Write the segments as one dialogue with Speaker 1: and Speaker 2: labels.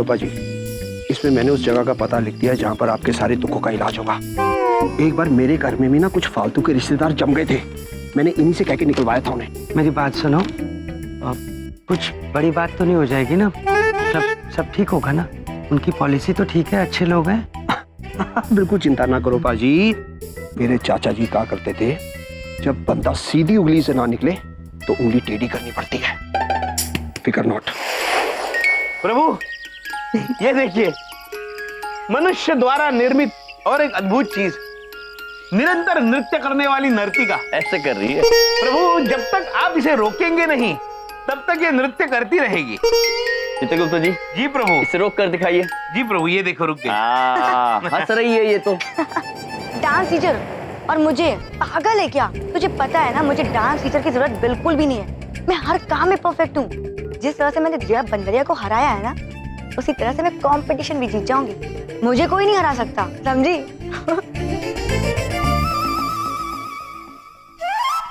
Speaker 1: लो पाजी, इसमें मैंने उस जगह का पता लिख दिया है जहाँ पर आपके सारे दुखों का इलाज होगा। एक बार मेरे घर में भी ना कुछ फालतू के रिश्तेदार जम गए थे, मैंने इन्हीं से कह के निकलवाया था उन्हें।
Speaker 2: मेरी बात सुनो, कुछ बड़ी बात तो नहीं हो जाएगी ना? सब ठीक होगा ना? उनकी पॉलिसी तो ठीक है, अच्छे लोग हैं।
Speaker 1: बिल्कुल चिंता ना करो पाजी। मेरे चाचा जी कहा करते थे, जब बंदा सीधी उंगली से ना निकले तो उंगली टेढ़ी करनी पड़ती है। फिकर नॉट।
Speaker 3: प्रभु ये देखिए, मनुष्य द्वारा निर्मित और एक अद्भुत चीज, निरंतर नृत्य करने वाली नर्तिका
Speaker 4: ऐसे कर रही है।
Speaker 3: प्रभु जब तक आप इसे रोकेंगे नहीं तब तक ये नृत्य करती रहेगी।
Speaker 4: चित्रगुप्त जी,
Speaker 3: जी प्रभु।
Speaker 4: इसे रोक कर दिखाइए।
Speaker 3: जी प्रभु, ये देखो रुक गई।
Speaker 4: हंस रही है ये तो।
Speaker 5: डांस टीचर और मुझे पागल है क्या? तुझे पता है ना, मुझे डांस टीचर की जरूरत बिल्कुल भी नहीं है। मैं हर काम में परफेक्ट हूँ। जिस तरह से मैंने जया बंदरिया को हराया है ना, उसी तरह से मैं कंपटीशन भी जीत जाऊंगी। मुझे कोई नहीं हरा सकता, समझी?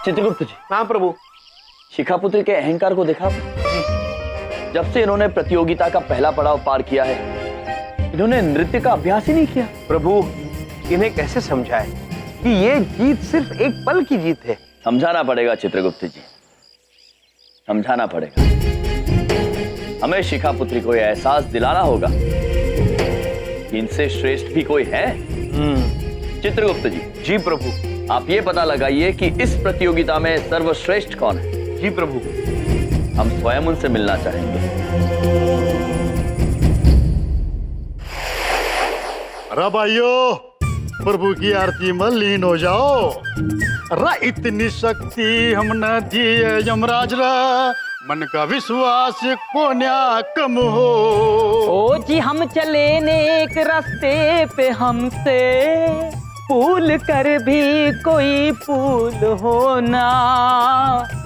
Speaker 4: चित्रगुप्त जी।
Speaker 3: हाँ प्रभु।
Speaker 4: शिखापुत्री के अहंकार को देखा? जब से इन्होंने प्रतियोगिता का पहला पड़ाव पार किया है, इन्होंने नृत्य का अभ्यास ही नहीं किया।
Speaker 3: प्रभु इन्हें कैसे समझाए कि ये जीत सिर्फ एक पल की जीत है?
Speaker 4: समझाना पड़ेगा चित्रगुप्त जी, समझाना पड़ेगा। हमें शिखापुत्री को यह एहसास दिलाना होगा कि इनसे श्रेष्ठ भी कोई है। चित्रगुप्त जी।
Speaker 3: जी प्रभु।
Speaker 4: आप ये पता लगाइए कि इस प्रतियोगिता में सर्वश्रेष्ठ कौन है।
Speaker 3: जी प्रभु।
Speaker 4: हम स्वयं उनसे मिलना चाहेंगे।
Speaker 6: अरे भाइयों, प्रभु की आरती में लीन हो जाओ। अरे इतनी शक्ति हम न दिए यमराज रा, मन का विश्वास को न्या कम हो।
Speaker 7: ओ जी हम चले नेक रास्ते पे, हमसे भूल कर भी कोई भूल हो ना।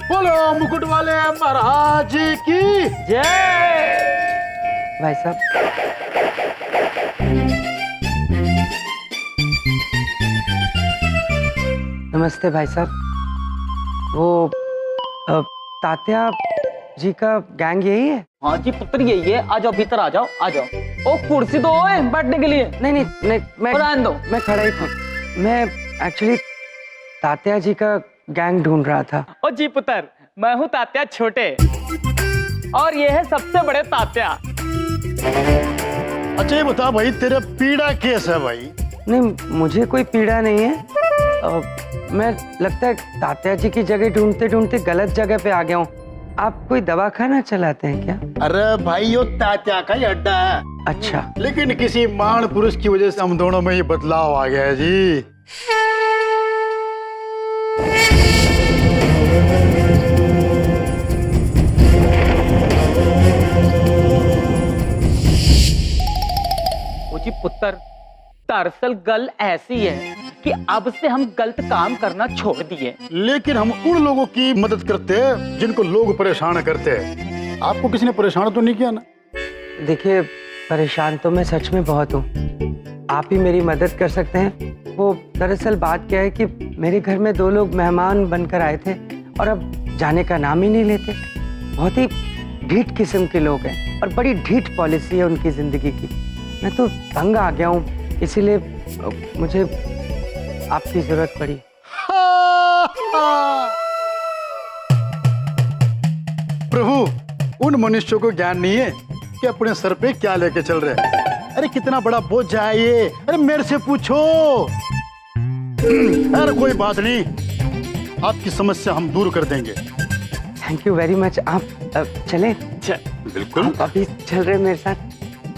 Speaker 6: बोलो मुकुट वाले महाराज की
Speaker 7: जय।
Speaker 2: भाई साहब, नमस्ते भाई साहब। वो तात्या जी का गैंग यही है?
Speaker 7: हाँ जी पुत्र यही है। आ जाओ भीतर, आ जाओ आ जाओ। ओ कुर्सी दो बैठने के लिए।
Speaker 2: नहीं, मैं
Speaker 7: रहने दो।
Speaker 2: मैं खड़ा ही था। मैं एक्चुअली तात्या जी का गैंग ढूंढ रहा था।
Speaker 7: ओ जी पुत्र, मैं हूँ तात्या छोटे और ये है सबसे बड़े तात्या।
Speaker 6: अच्छा ये बता भाई, तेरा पीड़ा कैसा है भाई?
Speaker 2: नहीं, मुझे कोई पीड़ा नहीं है। मैं लगता है तात्या जी की जगह ढूंढते ढूंढते गलत जगह पे आ गया हूँ। आप कोई दवा खाना चलाते हैं क्या?
Speaker 6: अरे भाई यो तात्या का ही अड्डा है।
Speaker 2: अच्छा।
Speaker 6: लेकिन किसी महान पुरुष की वजह से हम दोनों में ये बदलाव आ गया है जी।
Speaker 7: ओ जी पुत्र, दरअसल गल ऐसी है कि अब से हम गलत काम करना छोड़ दिए।
Speaker 6: लेकिन हम उन लोगों की मदद करते हैं जिनको लोग परेशान करते हैं। आपको किसी ने परेशान तो नहीं किया ना?
Speaker 2: देखिए, परेशान तो मैं सच में बहुत हूँ। आप ही मेरी मदद कर सकते हैं। वो दरअसल बात क्या है कि मेरे घर में 2 लोग मेहमान बनकर आए थे और अब जाने का नाम ही नहीं लेते। बहुत ही ढीठ किस्म के लोग हैं और बड़ी ढीठ पॉलिसी है उनकी जिंदगी की। मैं तो तंग आ गया हूँ, इसीलिए मुझे आपकी जरूरत पड़ी।
Speaker 6: प्रभु, उन मनुष्यों को ज्ञान नहीं है कि अपने सर पे क्या लेके चल रहे हैं। अरे कितना बड़ा बोझ है ये। अरे मेरे से पूछो। अरे कोई बात नहीं, आपकी समस्या हम दूर कर देंगे।
Speaker 2: Thank you very much. आप चलें?
Speaker 6: बिल्कुल।
Speaker 2: आप अभी चल रहे मेरे साथ?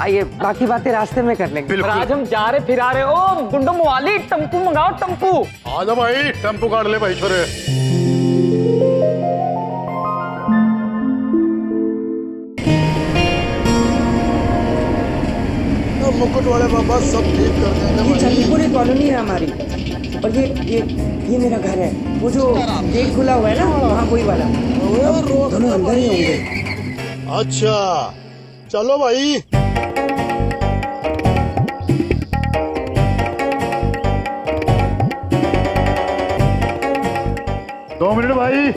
Speaker 2: आइए, बाकी बातें रास्ते में कर लेंगे।
Speaker 7: और आज हम जा रहे फिर आ रहे। ओ गुंडो मोवाली, टम्पू मंगाओ टम्पू।
Speaker 6: आजा भाई, टेम्पो काट ले भाई छोरे। मुकुट वाले बाबा सब ठीक कर देंगे।
Speaker 2: ये चंदीपुरी कॉलोनी है हमारी, और ये मेरा घर है। वो जो गेट खुला हुआ है ना, वहाँ वही वाला। दोनों अंदर ही होंगे।
Speaker 6: अच्छा चलो भाई। दो मिनट भाई।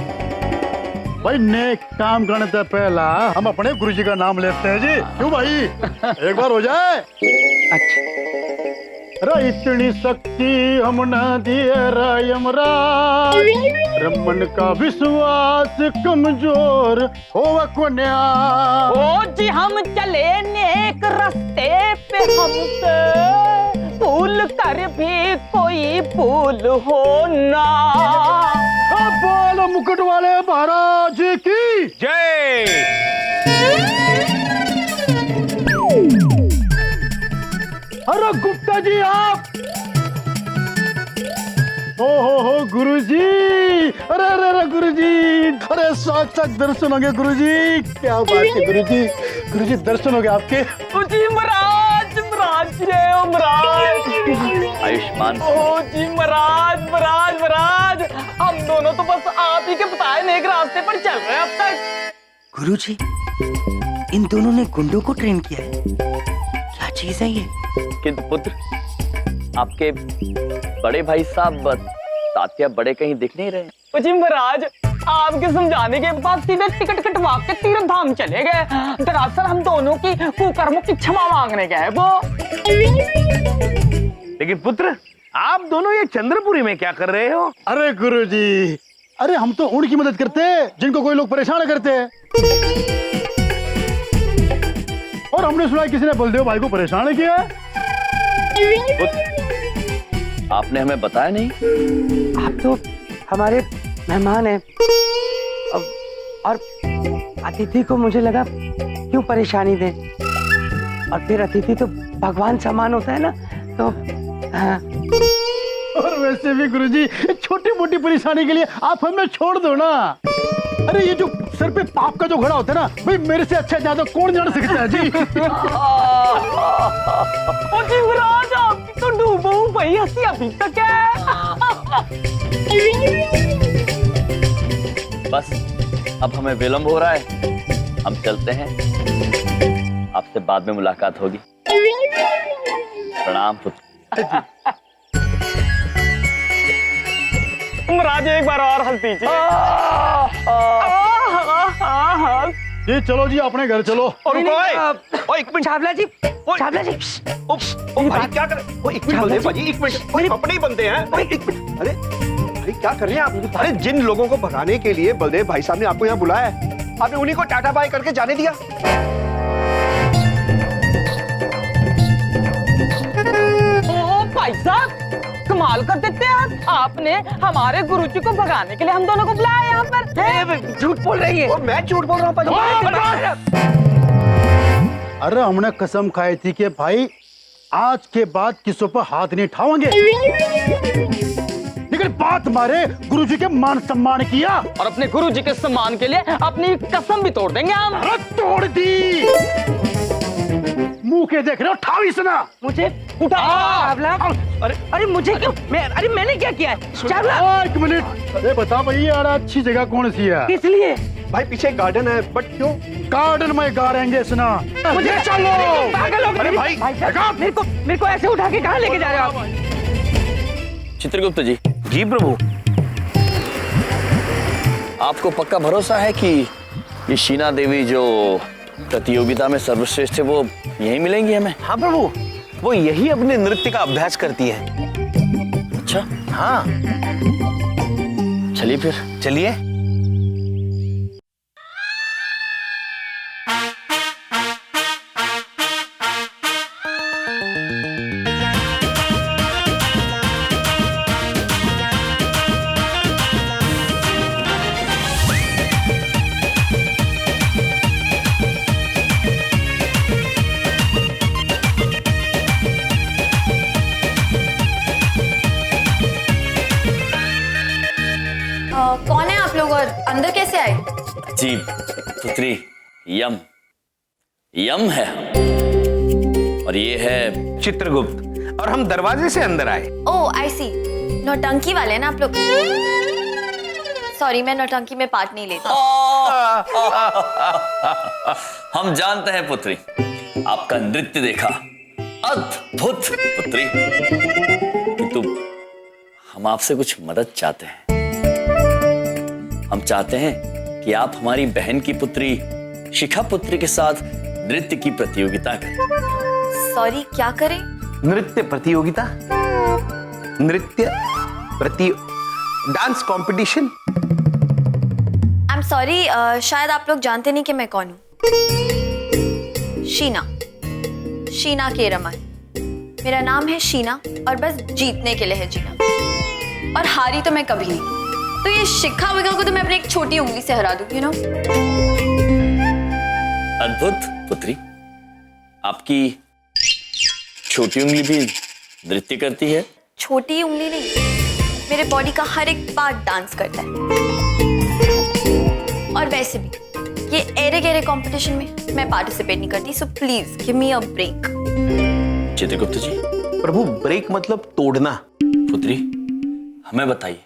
Speaker 6: भाई नेक काम करने से पहला हम अपने गुरुजी का नाम लेते हैं जी। क्यों भाई, एक बार हो जाए।
Speaker 2: अच्छा
Speaker 6: रे इतनी शक्ति हम न दिए रे यमराज, रमन का विश्वास कमजोर हो कोन्या।
Speaker 7: ओ जी हम चले नेक रास्ते पे हमसे भूल कर भी कोई भूल हो ना।
Speaker 6: बोल मुकुट वाले महाराज की
Speaker 3: जय।
Speaker 6: अरे गुप्ता जी आप, हो गुरुजी, अरे अरे अरे गुरुजी, अरे साक्षात दर्शन हो गए गुरुजी, क्या बात है गुरुजी, गुरुजी दर्शन हो गए आपके।
Speaker 7: ओ जी महाराज, महाराज जय हो महाराज।
Speaker 4: आयुष्मान
Speaker 7: ओ जी महाराज, महाराज महाराज, हम दोनों तो बस आप ही के बताए नेक रास्ते पर चल रहे हैं अब तक।
Speaker 2: गुरुजी, इन दोनों ने गुंडों को ट्रेन किया है, क्या चीज है ये?
Speaker 4: किंतु पुत्र, आपके बड़े भाई साहब तात्या बड़े कहीं दिख नहीं रहे।
Speaker 7: ओ जी महाराज, आपके समझाने के बाद सीधे टिकट कटवा के तीर्थ धाम चले गए। दरअसल हम दोनों की कुकर्मों की क्षमा मांगने गए वो।
Speaker 3: लेकिन पुत्र, आप दोनों ये चंद्रपुरी में क्या कर रहे हो?
Speaker 6: अरे गुरुजी, अरे हम तो उनकी मदद करते हैं जिनको कोई लोग परेशान करते हैं, और हमने सुना किसी ने बलदेव भाई को परेशान किया।
Speaker 4: आपने हमें बताया नहीं?
Speaker 2: आप तो हमारे मेहमान हैं, और अतिथि को मुझे लगा क्यों परेशानी दें, और फिर अतिथि तो भगवान समान होता है ना, तो हाँ।
Speaker 6: और वैसे भी गुरुजी, छोटी मोटी परेशानी के लिए आप हमें छोड़ दो ना। अरे ये जो सर पे पाप का जो घड़ा होता है ना, भाई मेरे से अच्छा ज्यादा कौन जान सकता है जी।
Speaker 7: ओ जी महाराज, आपकी तो डूबो भाई हंसी अभी तक है।
Speaker 4: बस अब हमें विलंब हो रहा है, हम चलते हैं, आपसे बाद में मुलाकात होगी। प्रणाम पुत्र।
Speaker 7: महाराज एक बार और हंस दीजिए।
Speaker 6: जी चलो जी, अपने घर चलो।
Speaker 3: और
Speaker 2: नहीं,
Speaker 3: ओए, एक मिनट।
Speaker 2: चावला जी, चावला जी,
Speaker 3: ओ भाई क्या कर, एक मिनट बलदेव भाई, एक मिनट, ओए अपने ही बनते हैं। ओए एक मिनट,
Speaker 1: अरे भाई क्या कर रहे हैं आप? अरे जिन लोगों को भगाने के लिए बलदेव भाई साहब ने आपको यहाँ बुलाया है, आपने उन्हीं को टाटा बाय करके जाने दिया।
Speaker 7: ओ भाई साहब, कमाल कर देते हैं आपने हमारे गुरुजी को भगाने के लिए हम दोनों को बुलाया यहाँ पर।
Speaker 2: झूठ बोल रही है।
Speaker 1: और मैं झूठ बोल रहा हूँ?
Speaker 6: अरे हमने कसम खाई थी कि भाई आज के बाद किसी पर हाथ नहीं उठाओगे, लेकिन बात मारे गुरुजी के मान सम्मान किया,
Speaker 7: और अपने गुरुजी के सम्मान के लिए अपनी कसम भी तोड़ देंगे हम।
Speaker 6: अरे तोड़ दी। मुंह के देख रहे हो, उठाओ इसे ना।
Speaker 2: मुझे उठा चावला। अरे मुझे क्यों? अरे मैंने क्या किया है? चावला,
Speaker 6: एक मिनट, अरे बता भाई यार, अच्छी जगह कौन सी है?
Speaker 2: किस लिए?
Speaker 1: भाई पीछे गार्डन है, बट क्यों?
Speaker 6: गार्डन में गाड़ेंगे सुना।
Speaker 2: मुझे
Speaker 6: चलो।
Speaker 2: पागल हो गए।
Speaker 1: अरे भाई,
Speaker 2: मेरे को ऐसे उठा के कहाँ लेके जा रहे हो आप?
Speaker 4: चित्रगुप्त जी,
Speaker 3: जी प्रभु।
Speaker 4: आपको पक्का भरोसा है कि ये शीना देवी जो प्रतियोगिता में सर्वश्रेष्ठ है वो यहीं मिलेंगी हमें?
Speaker 3: हाँ प्रभु, वो यही अपने नृत्य का अभ्यास करती है।
Speaker 4: अच्छा,
Speaker 3: हाँ
Speaker 4: चलिए फिर।
Speaker 3: चलिए।
Speaker 8: कौन है आप लोग और अंदर कैसे आए?
Speaker 4: जी पुत्री, यम यम है, और ये है
Speaker 3: चित्रगुप्त, और हम दरवाजे से अंदर आए।
Speaker 8: ओह आई सी, नौटंकी वाले हैं ना आप लोग। सॉरी, मैं नौटंकी में पार्ट नहीं लेता।
Speaker 4: हम जानते हैं पुत्री, आपका नृत्य देखा, अद्भुत पुत्री, किंतु हम आपसे कुछ मदद चाहते हैं। हम चाहते हैं कि आप हमारी बहन की पुत्री शिखा पुत्री के साथ नृत्य की प्रतियोगिता करें।
Speaker 8: सॉरी, क्या करें?
Speaker 3: नृत्य प्रतियोगिता, नृत्य प्रति dance competition.
Speaker 8: I am sorry, शायद आप लोग जानते नहीं कि मैं कौन हूँ। शीना के रमन। मेरा नाम है शीना और बस जीतने के लिए है जीना, और हारी तो मैं कभी नहीं। तो ये शिखा विखा को तो मैं अपनी एक छोटी उंगली से हरा दूं, यू नो।
Speaker 4: अद्भुत पुत्री, आपकी छोटी उंगली भी नृत्य करती है।
Speaker 8: छोटी उंगली नहीं, मेरे बॉडी का हर एक पार्ट डांस करता है। और वैसे भी ये एरे गेरे कंपटीशन में मैं पार्टिसिपेट नहीं करती, so please give me a break.
Speaker 4: Chitragupta ji.
Speaker 3: प्रभु, ब्रेक मतलब तोड़ना।
Speaker 4: पुत्री, हमें बताइए,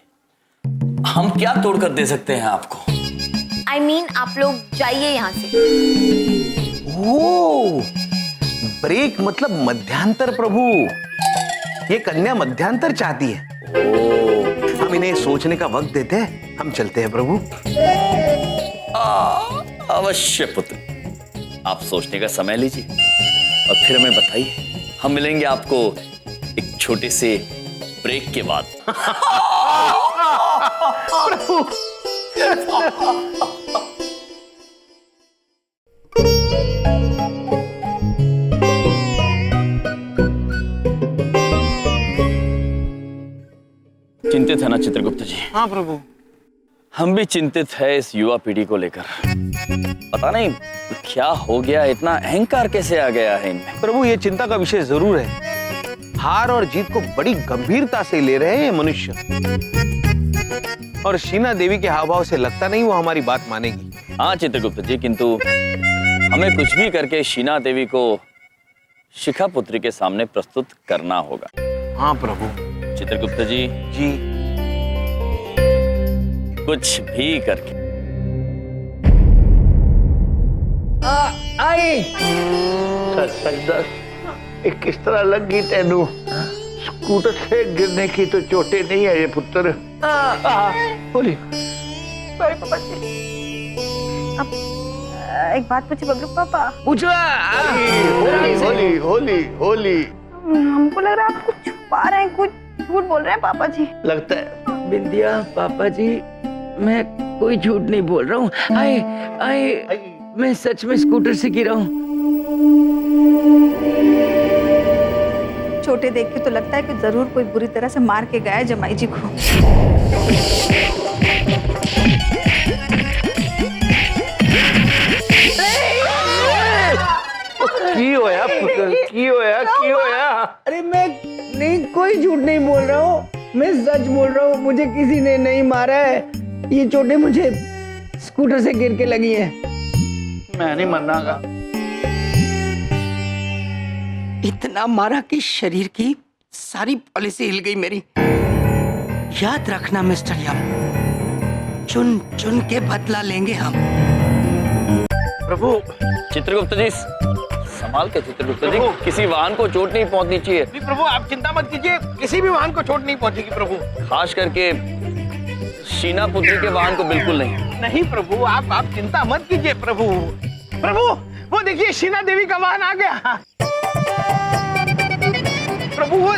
Speaker 4: हम क्या तोड़ कर दे सकते हैं आपको?
Speaker 8: आई मीन, आप लोग जाइए यहाँ से।
Speaker 3: ओ, ब्रेक मतलब मध्यांतर। प्रभु, ये कन्या मध्यांतर चाहती है। हम इन्हें सोचने का वक्त देते हैं, हम चलते हैं प्रभु।
Speaker 4: अवश्य पुत्र, आप सोचने का समय लीजिए और फिर हमें बताइए। हम मिलेंगे आपको एक छोटे से ब्रेक के बाद। चिंतित है ना चित्रगुप्त जी?
Speaker 3: हाँ प्रभु।
Speaker 4: हम भी चिंतित है इस युवा पीढ़ी को लेकर। पता नहीं क्या हो गया, इतना अहंकार कैसे आ गया है इनमें।
Speaker 3: प्रभु, ये चिंता का विषय जरूर है। हार और जीत को बड़ी गंभीरता से ले रहे हैं ये मनुष्य, और शीना देवी के हाव भाव से लगता नहीं वो हमारी बात मानेगी।
Speaker 4: हाँ चित्रगुप्त जी, किंतु हमें कुछ भी करके शीना देवी को शिखा पुत्री के सामने प्रस्तुत करना होगा।
Speaker 3: हाँ प्रभु।
Speaker 4: चित्रगुप्त जी, कुछ भी करके।
Speaker 9: किस तरह लग गई तेनू? स्कूटर से गिरने की तो चोटें नहीं है ये पुत्र। बोली।
Speaker 5: अब एक बात पूछे बबलू पापा?
Speaker 2: पूछो।
Speaker 9: होली होली होली।
Speaker 5: हमको लग रहा है आप कुछ छुपा रहे हैं, कुछ झूठ बोल रहे हैं पापा जी।
Speaker 9: लगता है।
Speaker 2: बिंदिया, पापा जी, मैं कोई झूठ नहीं बोल रहा हूँ। आए आए, मैं सच में स्कूटर से गिरा हूँ।
Speaker 10: छोटे देख के तो लगता है कि जरूर कोई बुरी तरह से मार के गया है जमाई जी को।
Speaker 9: की होया पुत्र, की होया?
Speaker 2: अरे मैं नहीं, कोई झूठ नहीं बोल रहा हूँ, मैं सच बोल रहा हूँ। मुझे किसी ने नहीं मारा है, ये चोटें मुझे स्कूटर से गिर के लगी हैं।
Speaker 9: मैं नहीं मरनागा।
Speaker 2: इतना मारा कि शरीर की सारी पॉलिसी हिल गई मेरी। याद रखना मिस्टर यम, चुन चुन के बदला लेंगे हम।
Speaker 3: प्रभु।
Speaker 4: चित्रगुप्त जी, संभाल के चित्रगुप्त जी, किसी वाहन को चोट नहीं पहुंचनी चाहिए।
Speaker 3: प्रभु, आप चिंता मत कीजिए, किसी भी वाहन को चोट नहीं पहुंचेगी प्रभु।
Speaker 4: खास करके शीना पुत्री के वाहन को बिल्कुल नहीं।
Speaker 3: नहीं प्रभु, आप चिंता मत कीजिए प्रभु। प्रभु, वो देखिए शीना देवी का वाहन आ गया। प्रभु, वो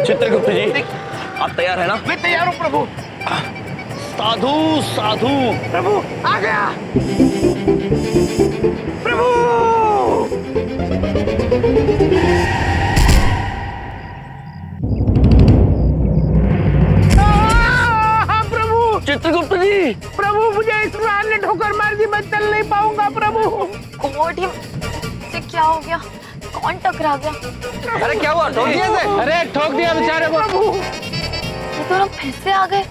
Speaker 4: चित्रगुप्त जी, आप तैयार है ना?
Speaker 3: मैं तैयार हूँ प्रभु।
Speaker 4: साधु साधु।
Speaker 3: प्रभु आ गया। प्रभु। प्रभु।
Speaker 4: चित्रगुप्त जी।
Speaker 3: प्रभु, मुझे इस वाहन ने ठोकर मार दी, मैं चल नहीं पाऊंगा प्रभु।
Speaker 8: गॉड, ये क्या हो गया? कौन टकरा गया?
Speaker 3: अरे क्या हुआ? ठोक दिया इसे? अरे ठोक दिया बेचारे को।
Speaker 8: ये तो लोग फिर से आ गए।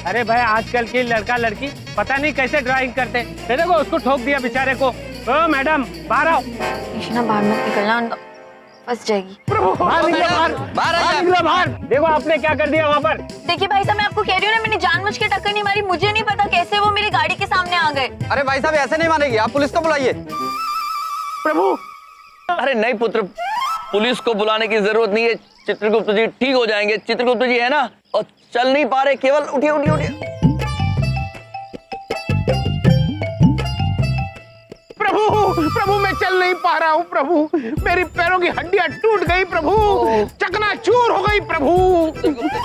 Speaker 11: अरे भाई, आजकल की लड़का लड़की पता नहीं कैसे ड्राइविंग करते। देखो, उसको ठोक दिया बेचारे को। ओ मैडम, बाहर आओ।
Speaker 8: कृष्णा, बाहर मत निकलना, फंस जाएगी।
Speaker 11: बाहर निकलो, बाहर निकलो, बाहर। देखो आपने क्या कर दिया वहाँ पर।
Speaker 8: देखिए भाई साहब, मैं आपको कह रही हूँ ना, मैंने जानबूझ के टक्कर नहीं मारी। मुझे नहीं पता कैसे वो मेरी गाड़ी के सामने आ गए।
Speaker 2: अरे भाई साहब, ऐसे नहीं मानेगी, आप पुलिस को बुलाइए।
Speaker 3: प्रभु।
Speaker 4: अरे नहीं पुत्र, पुलिस को बुलाने की जरूरत नहीं है। चित्रगुप्त जी ठीक हो जाएंगे। चित्रगुप्त जी है ना, और चल नहीं पा रहे, केवल उठिए उठिए उठिए।
Speaker 3: नहीं पा रहा हूँ प्रभु। मेरी पैरों की हड्डियां टूट गई प्रभु, चकनाचूर हो गई प्रभु,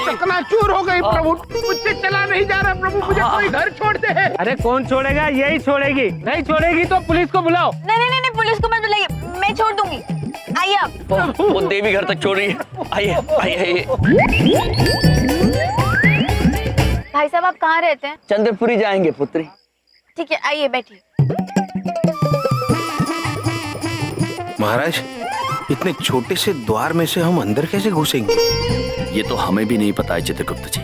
Speaker 3: चकनाचूर हो गई प्रभु। मुझसे चला नहीं जा रहा प्रभु, मुझे कोई घर छोड़ दे।
Speaker 11: अरे कौन छोड़ेगा, यही छोड़ेगी। नहीं छोड़ेगी तो पुलिस को बुलाओ।
Speaker 5: नहीं, पुलिस को मत बुलाइए, मैं छोड़ दूंगी। आइए आप।
Speaker 4: वो देवी घर तक छोड़ रही है। आइए आइए।
Speaker 8: भाई साहब आप कहाँ रहते हैं?
Speaker 4: चंद्रपुरी जाएंगे पुत्री।
Speaker 8: ठीक है, आइए बैठिए।
Speaker 1: महाराज, इतने छोटे से द्वार में से हम अंदर कैसे घुसेंगे?
Speaker 4: ये तो हमें भी नहीं पता है चित्रगुप्त जी,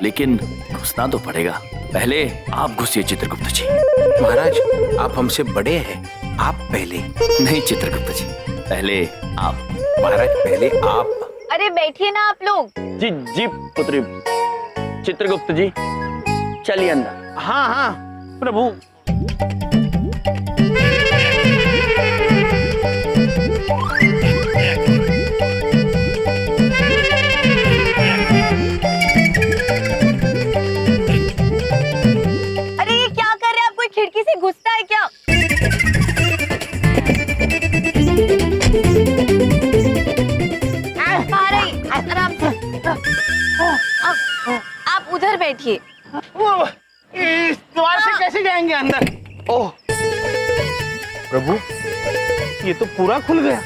Speaker 4: लेकिन घुसना तो पड़ेगा। पहले आप घुसिए चित्रगुप्त जी।
Speaker 1: महाराज, आप हमसे बड़े हैं, आप पहले।
Speaker 4: नहीं चित्रगुप्त जी, पहले आप।
Speaker 1: महाराज, पहले आप।
Speaker 8: अरे बैठिए ना आप लोग।
Speaker 4: जी जी पुत्री। चित्रगुप्त जी चलिए अंदर।
Speaker 3: हाँ हाँ प्रभु।
Speaker 8: अरे ये क्या कर रहे हैं आप? कोई खिड़की से घुसता है क्या? बाहर आइए, आराम से। आप उधर बैठिए।
Speaker 3: वो इस द्वार से कैसे जाएंगे अंदर? ओह प्रभु, ये तो पूरा खुल गया।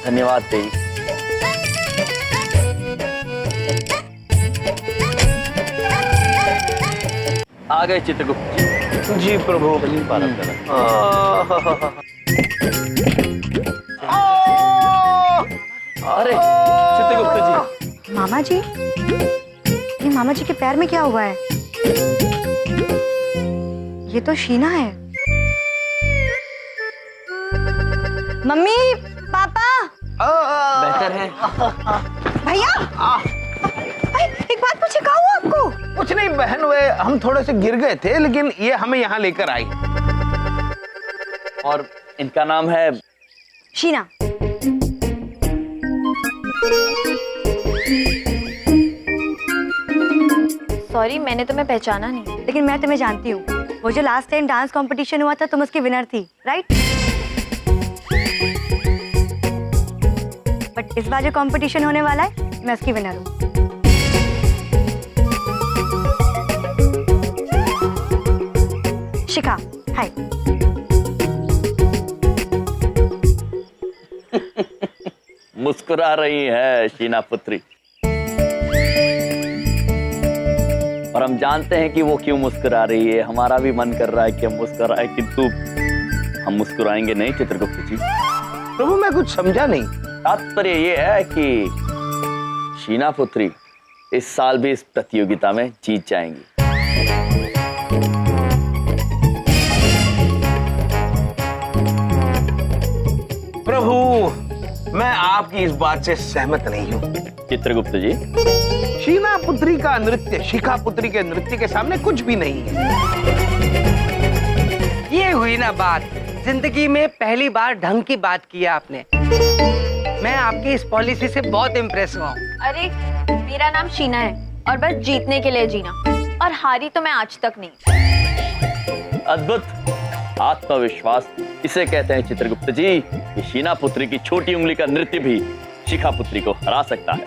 Speaker 4: धन्यवाद देवी। आ गए चित्रगुप्त जी।
Speaker 3: जी प्रभु।
Speaker 4: अरे चित्रगुप्त जी।
Speaker 5: मामा जी, ये मामा जी के पैर में क्या हुआ है? ये तो शीना है। मम्मी, पापा।
Speaker 4: बेहतर है।
Speaker 5: भैया, एक बात पूछे, क्या हुआ आपको?
Speaker 3: कुछ नहीं बहन, वे हम थोड़े से गिर गए थे, लेकिन ये हमें यहाँ लेकर आई।
Speaker 4: और इनका नाम है
Speaker 5: शीना।
Speaker 8: सॉरी, मैंने तुम्हें पहचाना नहीं।
Speaker 5: लेकिन मैं तुम्हें जानती हूँ। वो जो लास्ट टाइम डांस कंपटीशन हुआ था, तुम उसकी विनर थी, राइट? बट इस बार जो कंपटीशन होने वाला है, मैं उसकी विनर हूँ। शिखा, हाय।
Speaker 4: मुस्कुरा रही है शीना पुत्री, और हम जानते हैं कि वो क्यों मुस्कुरा रही है। हमारा भी मन कर रहा है कि हम मुस्कुराए, किंतु हम मुस्कुराएंगे नहीं चित्रगुप्त जी।
Speaker 3: प्रभु मैं कुछ समझा नहीं।
Speaker 4: तात्पर्य ये है कि शीना पुत्री इस साल भी इस प्रतियोगिता में जीत जाएंगी।
Speaker 3: प्रभु मैं आपकी इस बात से सहमत नहीं हूँ।
Speaker 4: चित्रगुप्त जी,
Speaker 3: शीना पुत्री का नृत्य शिखा पुत्री के नृत्य के सामने कुछ भी नहीं है।
Speaker 2: ये हुई ना बात। जिंदगी में पहली बार ढंग की बात की आपने। मैं आपकी इस पॉलिसी से बहुत इम्प्रेस हुआ हूँ।
Speaker 8: अरे मेरा नाम शीना है और बस जीतने के लिए जीना, और हारी तो मैं आज तक नहीं।
Speaker 4: अद्भुत आत्मविश्वास इसे कहते हैं चित्रगुप्त जी कि शीना पुत्री की छोटी उंगली का नृत्य भी शिखा पुत्री को हरा सकता है।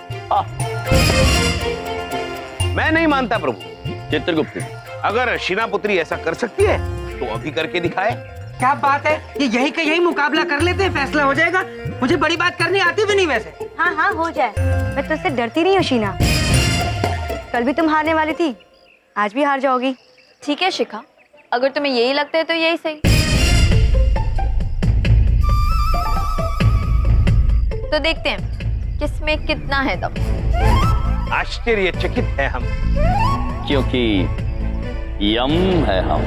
Speaker 3: मैं नहीं मानता प्रभु।
Speaker 4: चित्रगुप्त जी,
Speaker 3: अगर शीना पुत्री ऐसा कर सकती है तो अभी करके दिखाए।
Speaker 2: क्या बात है, ये यही का यही मुकाबला कर लेते हैं, फैसला हो जाएगा। मुझे बड़ी बात करनी आती भी नहीं वैसे।
Speaker 5: हाँ हाँ हो जाए, मैं तुझसे डरती नहीं हूँ शीना। कल भी तुम हारने वाली थी, आज भी हार जाओगी।
Speaker 8: ठीक है शिखा, अगर तुम्हें यही लगता है तो यही सही। तो देखते हैं किसमें कितना है दम।
Speaker 3: आश्चर्यचकित है हम,
Speaker 4: क्योंकि यम है हम।